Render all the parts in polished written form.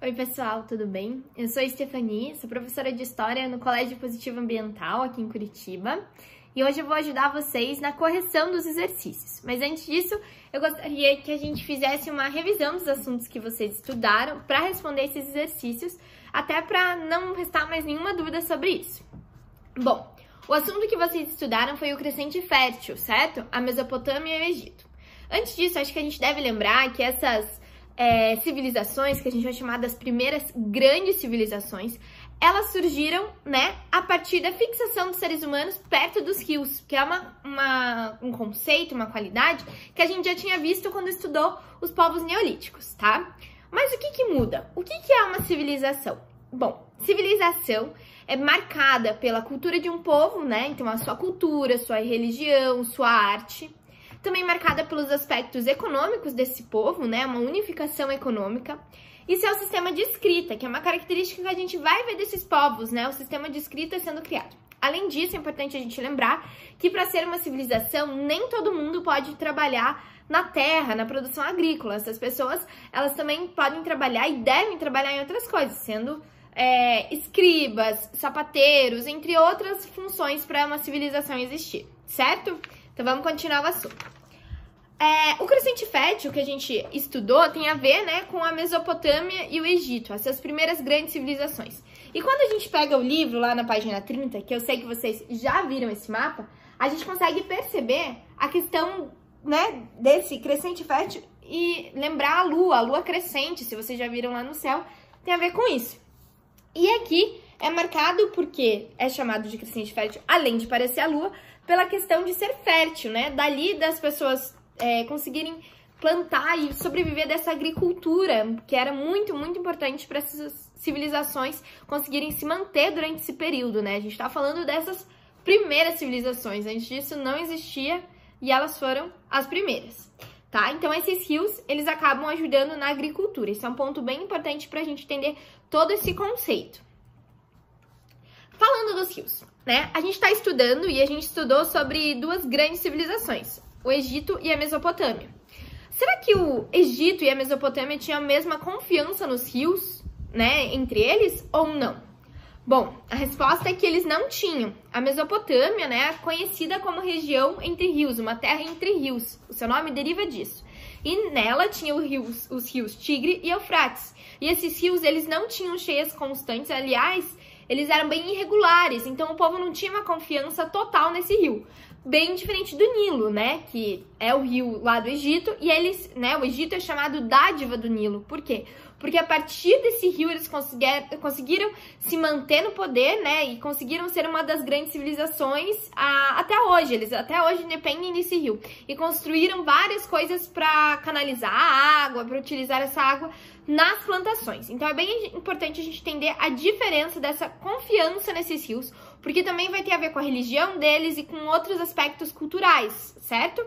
Oi pessoal, tudo bem? Eu sou a Stephanie, sou professora de História no Colégio Positivo Ambiental aqui em Curitiba e hoje eu vou ajudar vocês na correção dos exercícios. Mas antes disso, eu gostaria que a gente fizesse uma revisão dos assuntos que vocês estudaram para responder esses exercícios, até para não restar mais nenhuma dúvida sobre isso. Bom, o assunto que vocês estudaram foi o crescente fértil, certo? A Mesopotâmia e o Egito. Antes disso, acho que a gente deve lembrar que essas civilizações, que a gente vai chamar das primeiras grandes civilizações, elas surgiram, a partir da fixação dos seres humanos perto dos rios, que é um conceito, uma qualidade que a gente já tinha visto quando estudou os povos neolíticos, tá? Mas o que muda? O que é uma civilização? Bom, civilização é marcada pela cultura de um povo, então a sua cultura, sua religião, sua arte. Também marcada pelos aspectos econômicos desse povo, uma unificação econômica, e seu sistema de escrita, que é uma característica que a gente vai ver desses povos, o sistema de escrita sendo criado. Além disso, é importante a gente lembrar que para ser uma civilização, nem todo mundo pode trabalhar na terra, na produção agrícola. Essas pessoas, elas também podem trabalhar e devem trabalhar em outras coisas, sendo escribas, sapateiros, entre outras funções para uma civilização existir, certo? Então vamos continuar o assunto. O crescente fértil que a gente estudou tem a ver com a Mesopotâmia e o Egito, essas primeiras grandes civilizações. E quando a gente pega o livro lá na página 30, que eu sei que vocês já viram esse mapa, a gente consegue perceber a questão desse crescente fértil e lembrar a lua crescente, se vocês já viram lá no céu, tem a ver com isso. E aqui é marcado porque é chamado de crescente fértil, além de parecer a lua, pela questão de ser fértil, dali das pessoas conseguirem plantar e sobreviver dessa agricultura, que era muito, muito importante para essas civilizações conseguirem se manter durante esse período, A gente tá falando dessas primeiras civilizações, antes disso não existia e elas foram as primeiras, tá? Então esses rios, eles acabam ajudando na agricultura, esse é um ponto bem importante para a gente entender todo esse conceito. Falando dos rios, a gente está estudando e a gente estudou sobre duas grandes civilizações, o Egito e a Mesopotâmia. Será que o Egito e a Mesopotâmia tinham a mesma confiança nos rios, entre eles, ou não? Bom, a resposta é que eles não tinham. A Mesopotâmia, é conhecida como região entre rios, uma terra entre rios. O seu nome deriva disso. E nela tinha os rios Tigre e Eufrates. E esses rios, eles não tinham cheias constantes, aliás, eles eram bem irregulares, então o povo não tinha uma confiança total nesse rio. Bem diferente do Nilo, que é o rio lá do Egito, e eles, o Egito é chamado dádiva do Nilo. Por quê? Porque a partir desse rio eles conseguiram se manter no poder, e conseguiram ser uma das grandes civilizações até hoje. Eles até hoje dependem desse rio e construíram várias coisas para canalizar a água, para utilizar essa água nas plantações. Então é bem importante a gente entender a diferença dessa confiança nesses rios, porque também vai ter a ver com a religião deles e com outros aspectos culturais, certo?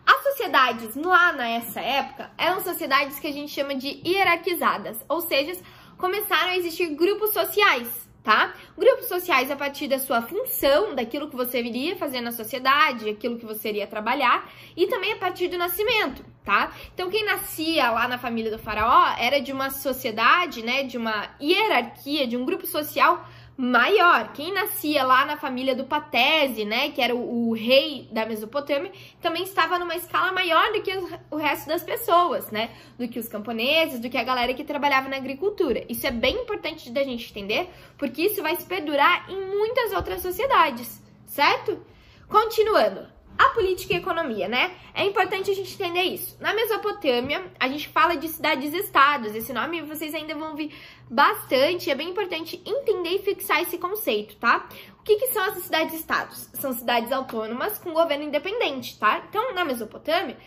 As sociedades lá nessa época eram sociedades que a gente chama de hierarquizadas, ou seja, começaram a existir grupos sociais, tá? Grupos sociais a partir da sua função, daquilo que você iria fazer na sociedade, aquilo que você iria trabalhar, e também a partir do nascimento, tá? Então quem nascia lá na família do faraó era de uma sociedade, de uma hierarquia, de um grupo social maior. Quem nascia lá na família do Patese, que era o rei da Mesopotâmia, também estava numa escala maior do que o resto das pessoas, do que os camponeses, do que a galera que trabalhava na agricultura. Isso é bem importante da gente entender, porque isso vai se perdurar em muitas outras sociedades, certo? Continuando. A política e a economia, É importante a gente entender isso. Na Mesopotâmia, a gente fala de cidades-estados. Esse nome vocês ainda vão ouvir bastante. É bem importante entender e fixar esse conceito, tá? O que são as cidades-estados? São cidades autônomas com governo independente, tá? Então, na Mesopotâmia,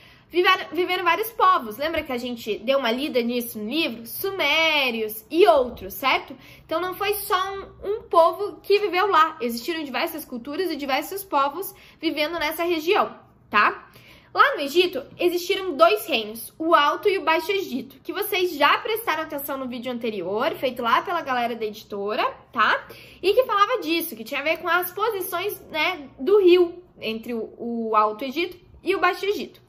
viveram vários povos. Lembra que a gente deu uma lida nisso no livro? Sumérios e outros, certo? Então não foi só um povo que viveu lá. Existiram diversas culturas e diversos povos vivendo nessa região, tá? Lá no Egito, existiram dois reinos, o Alto e o Baixo Egito, que vocês já prestaram atenção no vídeo anterior, feito lá pela galera da editora, tá? E que falava disso, que tinha a ver com as posições, do rio, entre o Alto Egito e o Baixo Egito.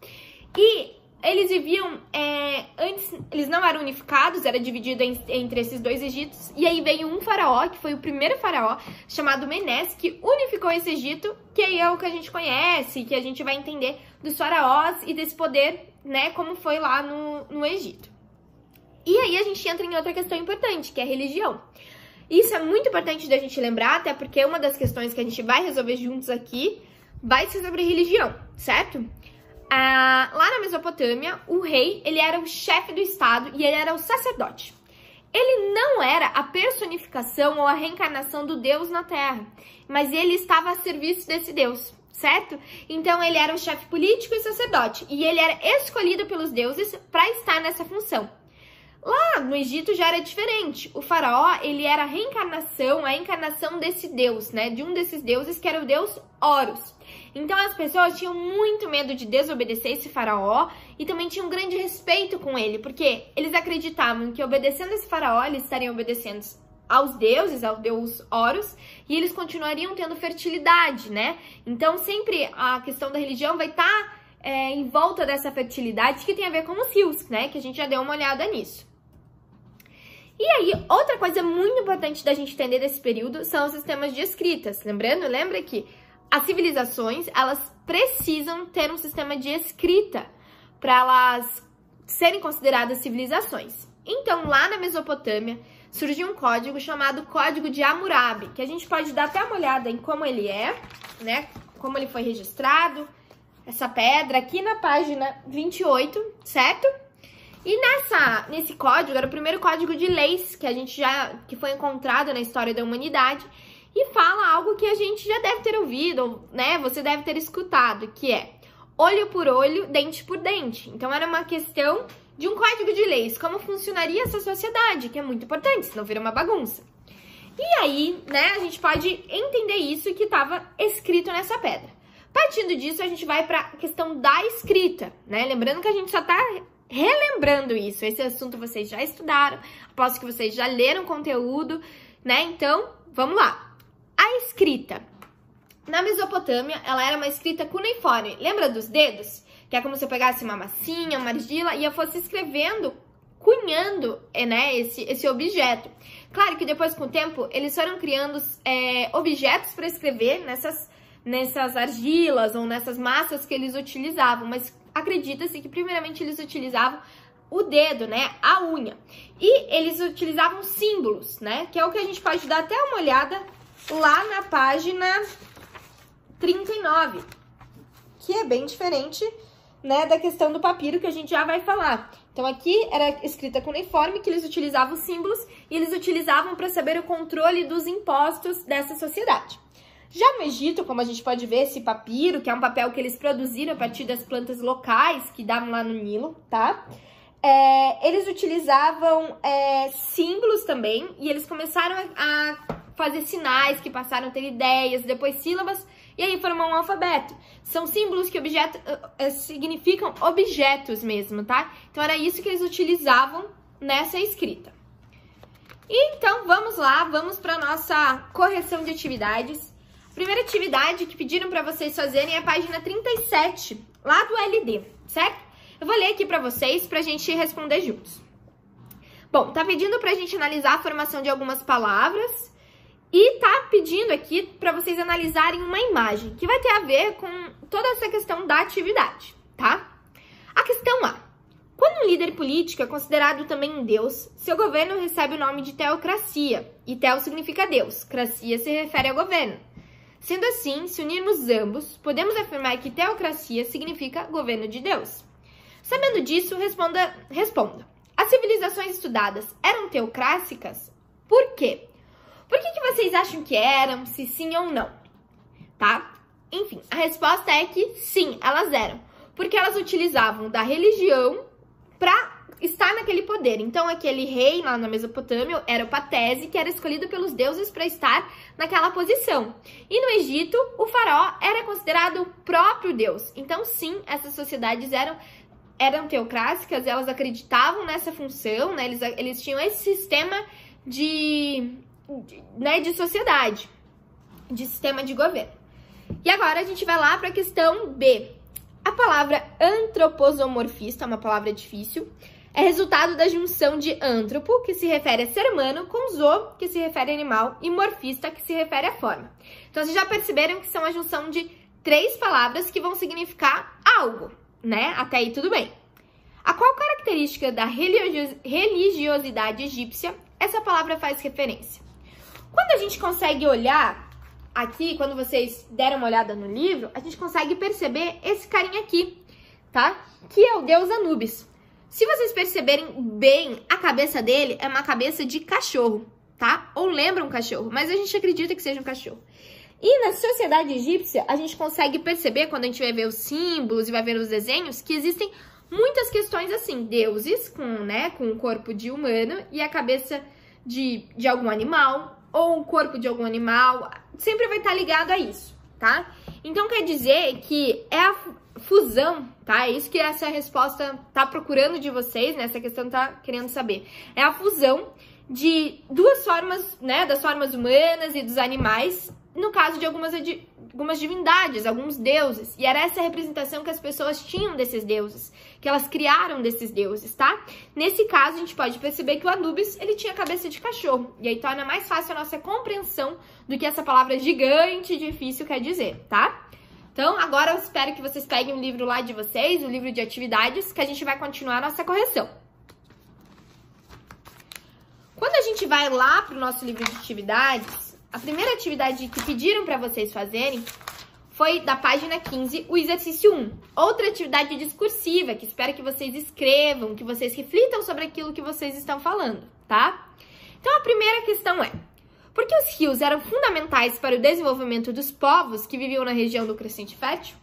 E eles viviam, antes eles não eram unificados, era dividido entre esses dois Egitos, e aí veio um faraó, que foi o primeiro faraó, chamado Menes, que unificou esse Egito, que aí é o que a gente conhece, que a gente vai entender dos faraós e desse poder, né, como foi lá no Egito. E aí a gente entra em outra questão importante, que é a religião. Isso é muito importante da gente lembrar, até porque uma das questões que a gente vai resolver juntos aqui vai ser sobre religião, certo? Lá na Mesopotâmia, o rei, ele era o chefe do estado e ele era o sacerdote. Ele não era a personificação ou a reencarnação do Deus na Terra, mas ele estava a serviço desse Deus, certo? Então ele era o chefe político e sacerdote, e ele era escolhido pelos deuses para estar nessa função. Lá no Egito já era diferente. O faraó, ele era a encarnação desse deus, né? De um desses deuses, que era o deus Horus. Então as pessoas tinham muito medo de desobedecer esse faraó e também tinham um grande respeito com ele, porque eles acreditavam que obedecendo esse faraó, eles estariam obedecendo aos deuses, ao deus Horus, e eles continuariam tendo fertilidade, né? Então sempre a questão da religião vai estar em volta dessa fertilidade que tem a ver com os rios, né? Que a gente já deu uma olhada nisso. E aí, outra coisa muito importante da gente entender desse período são os sistemas de escritas. Lembra que as civilizações, elas precisam ter um sistema de escrita para elas serem consideradas civilizações. Então, lá na Mesopotâmia, surgiu um código chamado Código de Hammurabi, que a gente pode dar até uma olhada em como ele é, né? Como ele foi registrado, essa pedra aqui na página 28, certo? E nesse código, era o primeiro código de leis que foi encontrado na história da humanidade, e fala algo que a gente já deve ter ouvido, né? Você deve ter escutado, que é olho por olho, dente por dente. Então era uma questão de um código de leis, como funcionaria essa sociedade, que é muito importante, senão vira uma bagunça. E aí, né, a gente pode entender isso que estava escrito nessa pedra. Partindo disso, a gente vai para a questão da escrita, né? Lembrando que a gente só está relembrando isso. Esse assunto vocês já estudaram, aposto que vocês já leram conteúdo, né? Então, vamos lá. A escrita. Na Mesopotâmia, ela era uma escrita cuneiforme. Lembra dos dedos? Que é como se eu pegasse uma massinha, uma argila e eu fosse escrevendo, cunhando, né, esse objeto. Claro que depois, com o tempo, eles foram criando objetos para escrever nessas argilas ou nessas massas que eles utilizavam, mas acredita-se que primeiramente eles utilizavam o dedo, né, a unha. E eles utilizavam símbolos, né, que é o que a gente pode dar até uma olhada lá na página 39, que é bem diferente, né, da questão do papiro que a gente já vai falar. Então aqui era escrita cuneiforme, que eles utilizavam símbolos e eles utilizavam para saber o controle dos impostos dessa sociedade. Já no Egito, como a gente pode ver, esse papiro, que é um papel que eles produziram a partir das plantas locais que davam lá no Nilo, tá? Eles utilizavam símbolos também, e eles começaram a fazer sinais que passaram a ter ideias, depois sílabas, e aí formam um alfabeto. São símbolos que significam objetos mesmo, tá? Então era isso que eles utilizavam nessa escrita. E então vamos lá, vamos para nossa correção de atividades. A primeira atividade que pediram para vocês fazerem é a página 37, lá do LD, certo? Eu vou ler aqui para vocês pra gente responder juntos. Bom, tá pedindo pra gente analisar a formação de algumas palavras e tá pedindo aqui para vocês analisarem uma imagem que vai ter a ver com toda essa questão da atividade, tá? A questão A. Quando um líder político é considerado também um deus, seu governo recebe o nome de teocracia, e teo significa Deus, cracia se refere ao governo. Sendo assim, se unirmos ambos, podemos afirmar que teocracia significa governo de Deus. Sabendo disso, responda. As civilizações estudadas eram teocráticas? Por quê? Por que vocês acham que eram, se sim ou não? Tá? Enfim, a resposta é que sim, elas eram. Porque elas utilizavam da religião para estar naquele poder. Então, aquele rei lá na Mesopotâmia era o Patese, que era escolhido pelos deuses para estar naquela posição. E no Egito, o faraó era considerado o próprio deus. Então, sim, essas sociedades eram teocráticas, elas acreditavam nessa função, né? Eles tinham esse sistema de sociedade, de sistema de governo. E agora a gente vai lá para a questão B. A palavra antroposomorfista, uma palavra difícil, é resultado da junção de antropo, que se refere a ser humano, com zo, que se refere a animal, e morfista, que se refere à forma. Então, vocês já perceberam que são a junção de 3 palavras que vão significar algo, né? Até aí tudo bem. A qual característica da religiosidade egípcia essa palavra faz referência? Quando a gente consegue olhar aqui, quando vocês deram uma olhada no livro, a gente consegue perceber esse carinha aqui, tá? Que é o deus Anubis. Se vocês perceberem bem, a cabeça dele é uma cabeça de cachorro, tá? Ou lembra um cachorro, mas a gente acredita que seja um cachorro. E na sociedade egípcia, a gente consegue perceber, quando a gente vai ver os símbolos e vai ver os desenhos, que existem muitas questões assim, deuses com o corpo de humano e a cabeça de algum animal, ou o corpo de algum animal, sempre vai estar ligado a isso, tá? Então quer dizer que é a fusão, tá? É isso que essa resposta tá procurando de vocês, né? Essa questão tá querendo saber. É a fusão de 2 formas, né? Das formas humanas e dos animais, no caso de algumas divindades, alguns deuses. E era essa representação que as pessoas tinham desses deuses, que elas criaram desses deuses, tá? Nesse caso, a gente pode perceber que o Anubis, ele tinha cabeça de cachorro. E aí torna mais fácil a nossa compreensão do que essa palavra gigante e difícil quer dizer, tá? Então, agora eu espero que vocês peguem o livro lá de vocês, o livro de atividades, que a gente vai continuar a nossa correção. Quando a gente vai lá para o nosso livro de atividades, a primeira atividade que pediram para vocês fazerem foi da página 15, o exercício 1. Outra atividade discursiva, que espero que vocês escrevam, que vocês reflitam sobre aquilo que vocês estão falando, tá? Então, a primeira questão é: por que os rios eram fundamentais para o desenvolvimento dos povos que viviam na região do Crescente Fértil?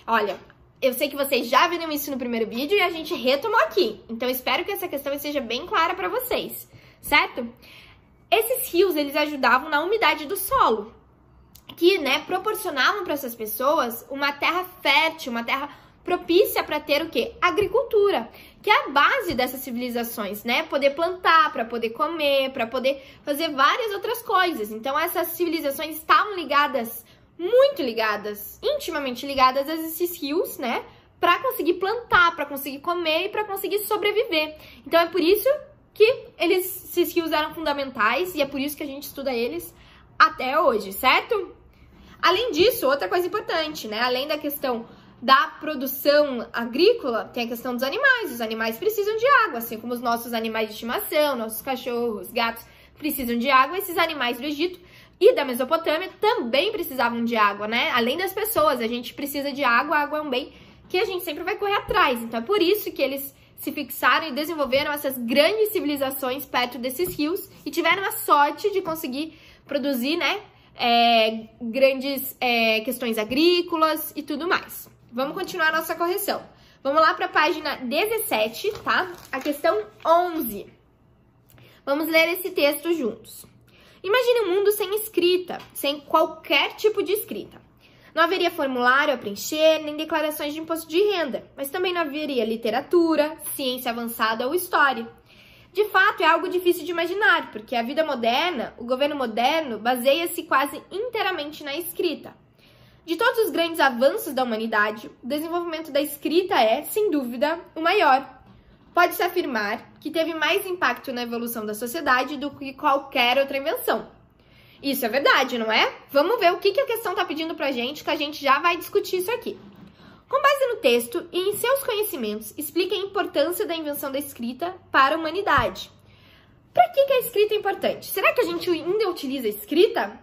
Olha, eu sei que vocês já viram isso no primeiro vídeo e a gente retomou aqui. Então, espero que essa questão seja bem clara para vocês, certo? Esses rios, eles ajudavam na umidade do solo, que, né, proporcionavam para essas pessoas uma terra fértil, uma terra propícia para ter o quê? Agricultura, que é a base dessas civilizações, né? Poder plantar, para poder comer, para poder fazer várias outras coisas. Então, essas civilizações estavam ligadas, muito ligadas, intimamente ligadas a esses rios, né? Para conseguir plantar, para conseguir comer e para conseguir sobreviver. Então, é por isso que esses rios eram fundamentais e é por isso que a gente estuda eles até hoje, certo? Além disso, outra coisa importante, né? Além da questão da produção agrícola, tem a questão dos animais. Os animais precisam de água, assim como os nossos animais de estimação, nossos cachorros, gatos precisam de água. Esses animais do Egito e da Mesopotâmia também precisavam de água, né? Além das pessoas, a gente precisa de água. A água é um bem que a gente sempre vai correr atrás. Então, é por isso que eles se fixaram e desenvolveram essas grandes civilizações perto desses rios e tiveram a sorte de conseguir produzir, né, grandes questões agrícolas e tudo mais. Vamos continuar a nossa correção. Vamos lá para a página 17, tá? A questão 11. Vamos ler esse texto juntos. Imagine um mundo sem escrita, sem qualquer tipo de escrita. Não haveria formulário a preencher, nem declarações de imposto de renda, mas também não haveria literatura, ciência avançada ou história. De fato, é algo difícil de imaginar, porque a vida moderna, o governo moderno, baseia-se quase inteiramente na escrita. De todos os grandes avanços da humanidade, o desenvolvimento da escrita é, sem dúvida, o maior. Pode-se afirmar que teve mais impacto na evolução da sociedade do que qualquer outra invenção. Isso é verdade, não é? Vamos ver o que a questão está pedindo pra gente, que a gente já vai discutir isso aqui. Com base no texto e em seus conhecimentos, explique a importância da invenção da escrita para a humanidade. Para que a escrita é importante? Será que a gente ainda utiliza a escrita?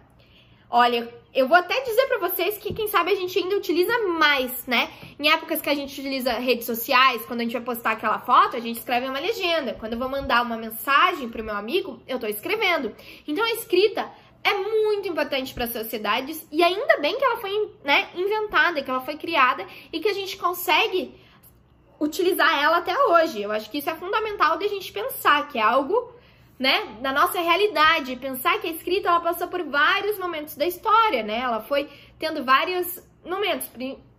Olha, eu vou até dizer para vocês que, quem sabe, a gente ainda utiliza mais, né? Em épocas que a gente utiliza redes sociais, quando a gente vai postar aquela foto, a gente escreve uma legenda. Quando eu vou mandar uma mensagem para o meu amigo, eu estou escrevendo. Então, a escrita é muito importante para as sociedades e ainda bem que ela foi, né, inventada, que ela foi criada e que a gente consegue utilizar ela até hoje. Eu acho que isso é fundamental de a gente pensar, que é algo, né, da nossa realidade. Pensar que a escrita, ela passou por vários momentos da história, né? Ela foi tendo vários momentos.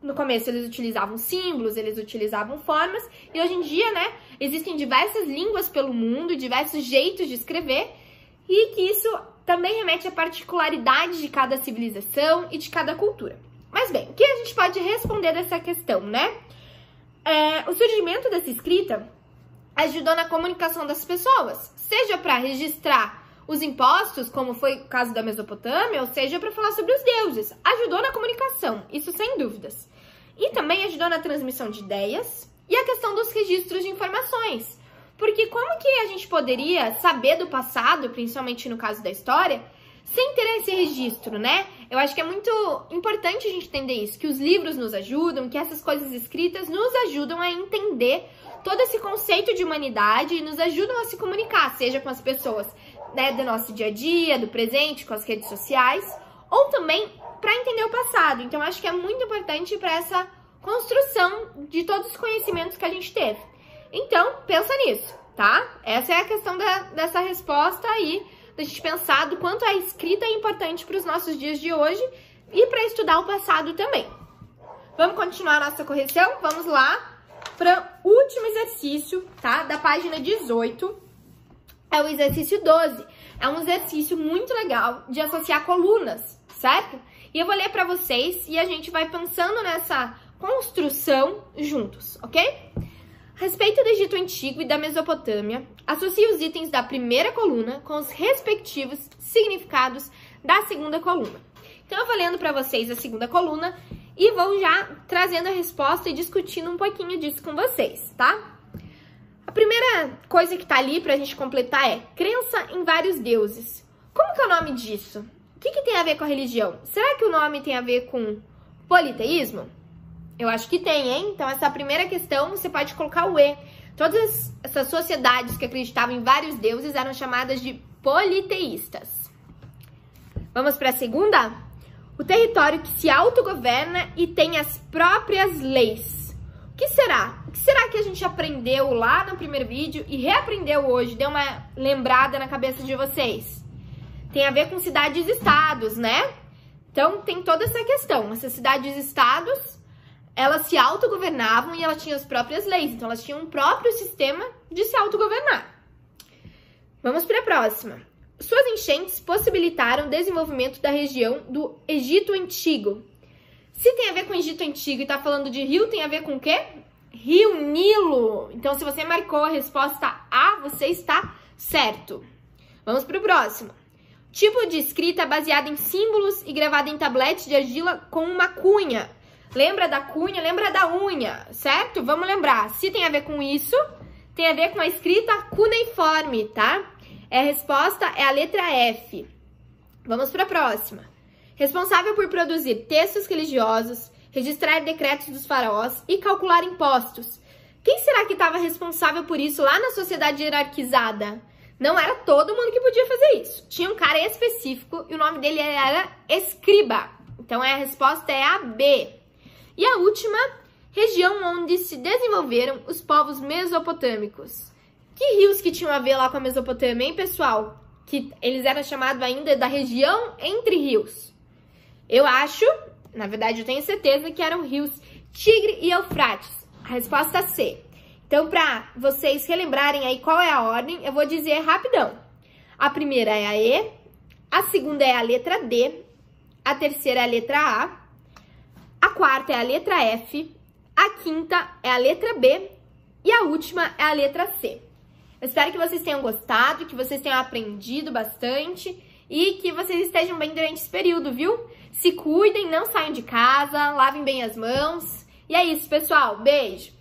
No começo eles utilizavam símbolos, eles utilizavam formas e hoje em dia, né, existem diversas línguas pelo mundo, diversos jeitos de escrever e que isso também remete à particularidade de cada civilização e de cada cultura. Mas bem, o que a gente pode responder dessa questão, né? O surgimento dessa escrita ajudou na comunicação das pessoas, seja para registrar os impostos, como foi o caso da Mesopotâmia, ou seja, para falar sobre os deuses. Ajudou na comunicação, isso sem dúvidas. E também ajudou na transmissão de ideias e a questão dos registros de informações. Porque como que a gente poderia saber do passado, principalmente no caso da história, sem ter esse registro, né? Eu acho que é muito importante a gente entender isso, que os livros nos ajudam, que essas coisas escritas nos ajudam a entender todo esse conceito de humanidade e nos ajudam a se comunicar, seja com as pessoas, né, do nosso dia a dia, do presente, com as redes sociais, ou também para entender o passado. Então, acho que é muito importante para essa construção de todos os conhecimentos que a gente teve. Então, pensa nisso, tá? Essa é a questão dessa resposta aí, da gente pensar do quanto a escrita é importante para os nossos dias de hoje e para estudar o passado também. Vamos continuar a nossa correção? Vamos lá para o último exercício, tá? Da página 18. É o exercício 12. É um exercício muito legal de associar colunas, certo? E eu vou ler para vocês e a gente vai pensando nessa construção juntos, ok? A respeito do Egito Antigo e da Mesopotâmia, associe os itens da primeira coluna com os respectivos significados da segunda coluna. Então, eu vou lendo para vocês a segunda coluna e vou já trazendo a resposta e discutindo um pouquinho disso com vocês, tá? A primeira coisa que tá ali pra gente completar é crença em vários deuses. Como que é o nome disso? O que tem a ver com a religião? Será que o nome tem a ver com politeísmo? Eu acho que tem, hein? Então, essa primeira questão, você pode colocar o E. Todas essas sociedades que acreditavam em vários deuses eram chamadas de politeístas. Vamos para a segunda? O território que se autogoverna e tem as próprias leis. O que será? O que será que a gente aprendeu lá no primeiro vídeo e reaprendeu hoje? Deu uma lembrada na cabeça de vocês. Tem a ver com cidades-estados, né? Então, tem toda essa questão. Essas cidades-estados, elas se autogovernavam e elas tinham as próprias leis. Então, elas tinham um próprio sistema de se autogovernar. Vamos para a próxima. Suas enchentes possibilitaram o desenvolvimento da região do Egito Antigo. Se tem a ver com o Egito Antigo e tá falando de rio, tem a ver com o quê? Rio Nilo. Então, se você marcou a resposta A, você está certo. Vamos para o próximo. Tipo de escrita baseada em símbolos e gravada em tabletes de argila com uma cunha. Lembra da cunha? Lembra da unha, certo? Vamos lembrar. Se tem a ver com isso, tem a ver com a escrita cuneiforme, tá? A resposta é a letra F. Vamos para a próxima. Responsável por produzir textos religiosos, registrar decretos dos faraós e calcular impostos. Quem será que estava responsável por isso lá na sociedade hierarquizada? Não era todo mundo que podia fazer isso. Tinha um cara específico e o nome dele era escriba. Então, a resposta é a B. E a última, região onde se desenvolveram os povos mesopotâmicos. Que rios que tinham a ver lá com a Mesopotâmia, hein, pessoal? Que eles eram chamados ainda da região entre rios. Eu acho, na verdade eu tenho certeza, que eram rios Tigre e Eufrates. A resposta é C. Então, para vocês relembrarem aí qual é a ordem, eu vou dizer rapidão. A primeira é a E, a segunda é a letra D, a terceira é a letra A quarta é a letra F, a quinta é a letra B e a última é a letra C. Eu espero que vocês tenham gostado, que vocês tenham aprendido bastante e que vocês estejam bem durante esse período, viu? Se cuidem, não saiam de casa, lavem bem as mãos. E é isso, pessoal. Beijo!